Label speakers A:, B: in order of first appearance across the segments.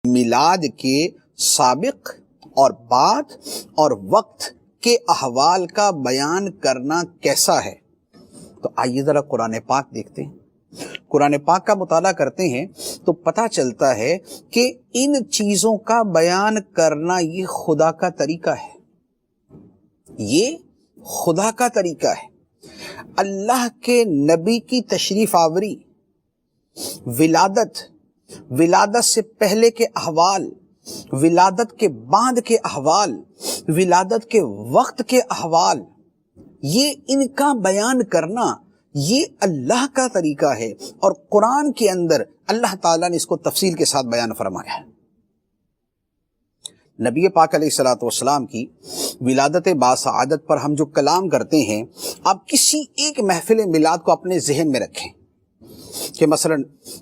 A: میلاد کے سابق اور بعد اور وقت کے احوال کا بیان کرنا کیسا ہے؟ تو آئیے ذرا قرآن پاک دیکھتے ہیں، قرآن پاک کا مطالعہ کرتے ہیں تو پتہ چلتا ہے کہ ان چیزوں کا بیان کرنا یہ خدا کا طریقہ ہے، یہ خدا کا طریقہ ہے۔ اللہ کے نبی کی تشریف آوری، ولادت سے پہلے کے احوال، ولادت کے بعد کے احوال، ولادت کے وقت کے احوال، یہ ان کا بیان کرنا یہ اللہ کا طریقہ ہے، اور قرآن کے اندر اللہ تعالیٰ نے اس کو تفصیل کے ساتھ بیان فرمایا ہے۔ نبی پاک علیہ الصلوۃ والسلام کی ولادت باسعادت پر ہم جو کلام کرتے ہیں، آپ کسی ایک محفل میلاد کو اپنے ذہن میں رکھیں کہ مثلا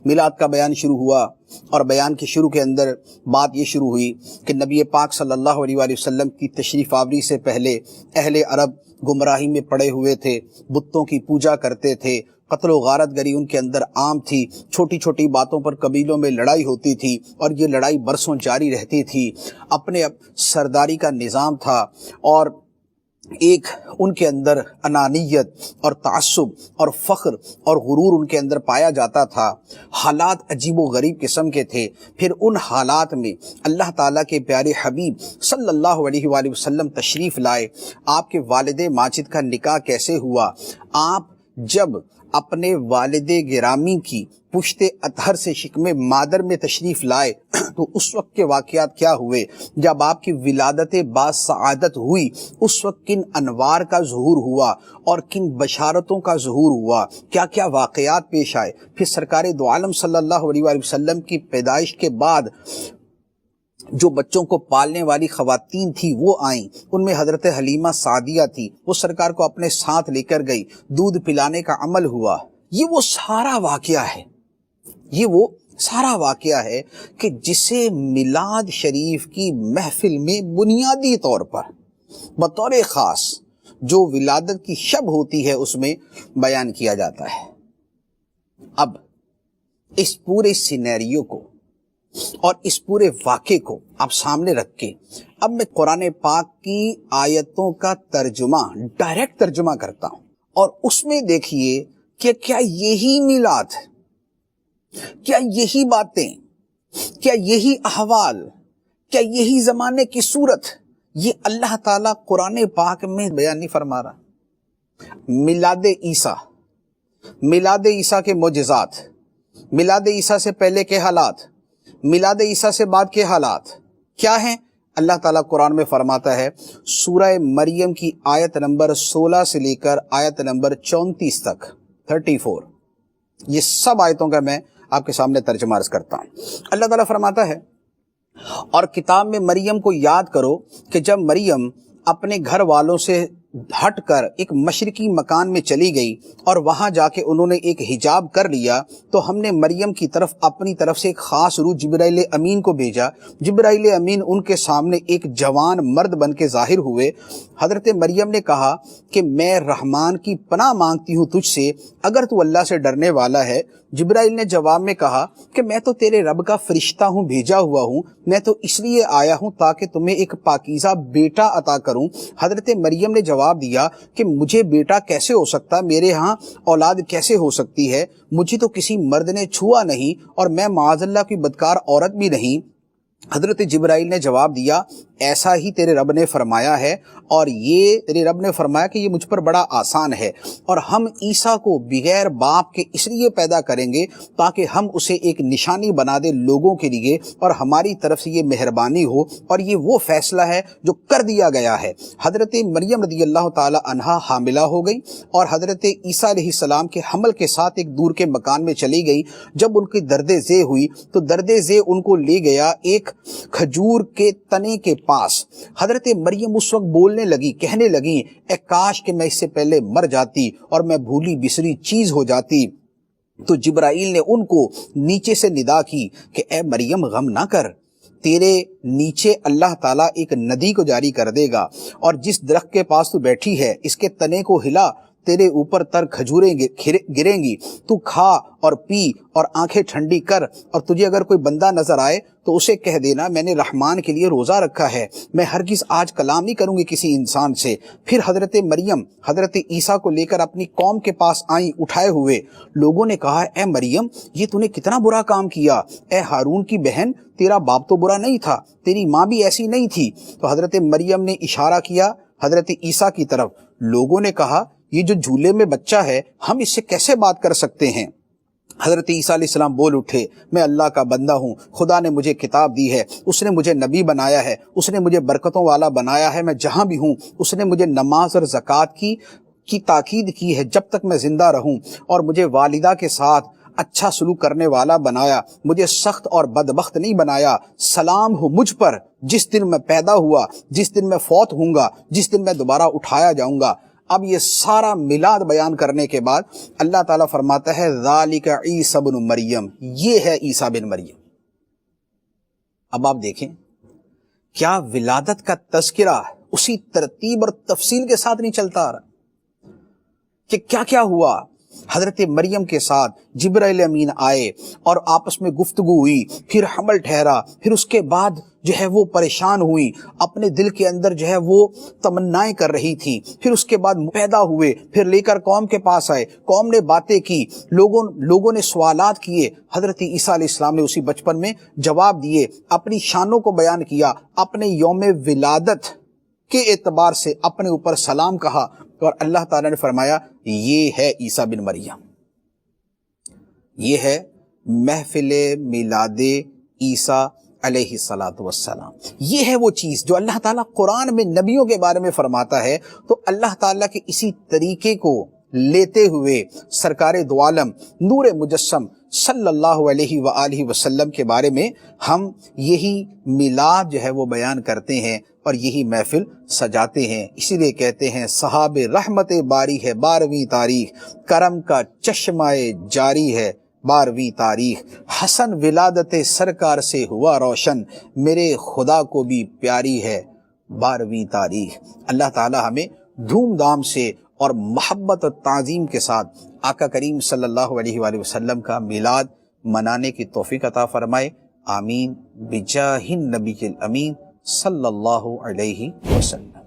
A: میلاد کا بیان شروع ہوا، اور بیان کے شروع کے اندر بات یہ شروع ہوئی کہ نبی پاک صلی اللہ علیہ وآلہ وسلم کی تشریف آوری سے پہلے اہل عرب گمراہی میں پڑے ہوئے تھے، بتوں کی پوجا کرتے تھے، قتل و غارت گری ان کے اندر عام تھی، چھوٹی چھوٹی باتوں پر قبیلوں میں لڑائی ہوتی تھی، اور یہ لڑائی برسوں جاری رہتی تھی، اپنے سرداری کا نظام تھا، اور ایک ان کے اندر انانیت اور تعصب اور فخر اور غرور ان کے اندر پایا جاتا تھا۔ حالات عجیب و غریب قسم کے تھے۔ پھر ان حالات میں اللہ تعالیٰ کے پیارے حبیب صلی اللہ علیہ وآلہ وسلم تشریف لائے۔ آپ کے والد ماجد کا نکاح کیسے ہوا؟ آپ جب اپنے والد گرامی کی پشت اطہر سے شکم مادر میں تشریف لائے تو اس وقت کے واقعات کیا ہوئے؟ جب آپ کی ولادت باسعادت ہوئی اس وقت کن انوار کا ظہور ہوا اور کن بشارتوں کا ظہور ہوا، کیا کیا واقعات پیش آئے؟ پھر سرکار دو عالم صلی اللہ علیہ وآلہ وسلم کی پیدائش کے بعد جو بچوں کو پالنے والی خواتین تھی وہ آئیں، ان میں حضرت حلیمہ سعدیہ تھی، وہ سرکار کو اپنے ساتھ لے کر گئی، دودھ پلانے کا عمل ہوا۔ یہ وہ سارا واقعہ ہے کہ جسے میلاد شریف کی محفل میں بنیادی طور پر بطور خاص جو ولادت کی شب ہوتی ہے اس میں بیان کیا جاتا ہے۔ اب اس پورے سینیریو کو اور اس پورے واقعے کو آپ سامنے رکھ کے اب میں قرآن پاک کی آیتوں کا ڈائریکٹ ترجمہ کرتا ہوں، اور اس میں دیکھیے کہ کیا یہی میلاد، کیا یہی باتیں، کیا یہی احوال، کیا یہی زمانے کی صورت یہ اللہ تعالیٰ قرآن پاک میں بیان نہیں فرما رہا؟ میلاد عیسیٰ کے معجزات، میلاد عیسیٰ سے پہلے کے حالات، میلاد عیسیٰ سے بعد کے حالات کیا ہیں؟ اللہ تعالیٰ قرآن میں فرماتا ہے، سورہ مریم کی آیت نمبر 16 سے لے کر آیت نمبر 34 تک، 34، یہ سب آیتوں کا میں آپ کے سامنے ترجمہ عرض کرتا ہوں۔ اللہ تعالیٰ فرماتا ہے، اور کتاب میں مریم کو یاد کرو کہ جب مریم اپنے گھر والوں سے ہٹ کر ایک مشرقی مکان میں چلی گئی اور وہاں جا کے انہوں نے ایک حجاب کر لیا، تو ہم نے مریم کی طرف اپنی طرف سے ایک خاص روح جبرائیل امین کو بھیجا۔ جبرائیل امین ان کے سامنے ایک جوان مرد بن کے ظاہر ہوئے۔ حضرت مریم نے کہا کہ میں رحمان کی پناہ مانگتی ہوں تجھ سے، اگر تو اللہ سے ڈرنے والا ہے۔ جبرائیل نے جواب میں کہا کہ میں تو تیرے رب کا فرشتہ ہوں، بھیجا ہوا ہوں، میں تو اس لیے آیا ہوں تاکہ تمہیں ایک پاکیزہ بیٹا عطا کروں۔ حضرت مریم نے جواب دیا کہ مجھے بیٹا کیسے ہو سکتا، میرے ہاں اولاد کیسے ہو سکتی ہے؟ مجھے تو کسی مرد نے چھوا نہیں، اور میں معاذ اللہ کی بدکار عورت بھی نہیں۔ حضرت جبرائیل نے جواب دیا، ایسا ہی تیرے رب نے فرمایا ہے، اور یہ تیرے رب نے فرمایا کہ یہ مجھ پر بڑا آسان ہے، اور ہم عیسیٰ کو بغیر باپ کے اس لیے پیدا کریں گے تاکہ ہم اسے ایک نشانی بنا دے لوگوں کے لیے، اور ہماری طرف سے یہ مہربانی ہو، اور یہ وہ فیصلہ ہے جو کر دیا گیا ہے۔ حضرت مریم رضی اللہ تعالی عنہا حاملہ ہو گئی، اور حضرت عیسیٰ علیہ السلام کے حمل کے ساتھ ایک دور کے مکان میں چلی گئی۔ جب ان کی درد ذیل ہوئی تو درد ذیل ان کو لے گیا ایک کھجور کے تنے کے پاس۔ حضرت مریم اس وقت بولنے لگی، کہنے لگی، اے کاش کہ میں اس سے پہلے مر جاتی اور میں بھولی بسری چیز ہو جاتی۔ تو جبرائیل نے ان کو نیچے سے ندا کی کہ اے مریم غم نہ کر، تیرے نیچے اللہ تعالیٰ ایک ندی کو جاری کر دے گا، اور جس درخت کے پاس تو بیٹھی ہے اس کے تنے کو ہلا، تیرے اوپر تر کھجوریں گریں گی، تو کھا اور پی اور آنکھیں ٹھنڈی کر، اور تجھے اگر کوئی بندہ نظر آئے تو اسے کہہ دینا میں نے رحمان کے لیے روزہ رکھا ہے، میں ہرگز آج کلام نہیں کروں گی کسی انسان سے۔ پھر حضرت مریم حضرت عیسیٰ کو لے کر اپنی قوم کے پاس آئیں اٹھائے ہوئے۔ لوگوں نے کہا اے مریم یہ تو نے کتنا برا کام کیا، اے ہارون کی بہن تیرا باپ تو برا نہیں تھا، تیری ماں بھی ایسی نہیں تھی۔ تو حضرت مریم نے اشارہ کیا حضرت عیسیٰ کی طرف۔ لوگوں نے کہا یہ جو جھولے میں بچہ ہے ہم اس سے کیسے بات کر سکتے ہیں؟ حضرت عیسیٰ علیہ السلام بول اٹھے میں اللہ کا بندہ ہوں، خدا نے مجھے کتاب دی ہے، اس نے مجھے نبی بنایا ہے، اس نے مجھے برکتوں والا بنایا ہے، میں جہاں بھی ہوں اس نے مجھے نماز اور زکوٰۃ کی تاکید کی ہے جب تک میں زندہ رہوں، اور مجھے والدہ کے ساتھ اچھا سلوک کرنے والا بنایا، مجھے سخت اور بدبخت نہیں بنایا۔ سلام ہو مجھ پر جس دن میں پیدا ہوا، جس دن میں فوت ہوں گا، جس دن میں دوبارہ اٹھایا جاؤں گا۔ اب یہ سارا میلاد بیان کرنے کے بعد اللہ تعالیٰ فرماتا ہے ذالک عیسی بن مریم، یہ ہے عیسیٰ بن مریم۔ اب آپ دیکھیں کیا ولادت کا تذکرہ اسی ترتیب اور تفصیل کے ساتھ نہیں چلتا آ رہا کہ کیا کیا ہوا؟ حضرت مریم کے ساتھ جبرائیل امین آئے اور آپس میں گفتگو ہوئی، پھر حمل ٹھہرا، پھر اس کے بعد جو ہے وہ پریشان ہوئی، اپنے دل کے اندر جو ہے وہ تمنائیں کر رہی تھی، پھر اس کے بعد پیدا ہوئے، پھر لے کر قوم کے پاس آئے، قوم نے باتیں کی، لوگوں نے سوالات کیے، حضرت عیسیٰ علیہ السلام نے اسی بچپن میں جواب دیے، اپنی شانوں کو بیان کیا، اپنے یوم ولادت کے اعتبار سے اپنے اوپر سلام کہا، اور اللہ تعالیٰ نے فرمایا یہ ہے عیسیٰ بن مریم، یہ ہے محفل میلاد عیسیٰ علیہ الصلاۃ والسلام۔ یہ ہے وہ چیز جو اللہ تعالیٰ قرآن میں نبیوں کے بارے میں فرماتا ہے، تو اللہ تعالیٰ کے اسی طریقے کو لیتے ہوئے سرکار دو عالم نور مجسم صلی اللہ علیہ وآلہ وسلم کے بارے میں ہم یہی میلاد جو ہے وہ بیان کرتے ہیں اور یہی محفل سجاتے ہیں۔ اسی لیے کہتے ہیں صحاب رحمت باری ہے 12ویں تاریخ، کرم کا چشمہ جاری ہے 12ویں تاریخ، حسن ولادت سرکار سے ہوا روشن، میرے خدا کو بھی پیاری ہے 12ویں تاریخ۔ اللہ تعالی ہمیں دھوم دھام سے اور محبت اور تعظیم کے ساتھ آقا کریم صلی اللہ علیہ وآلہ وسلم کا میلاد منانے کی توفیق عطا فرمائے، آمین بجاہ النبی الامین صلی اللہ علیہ وسلم۔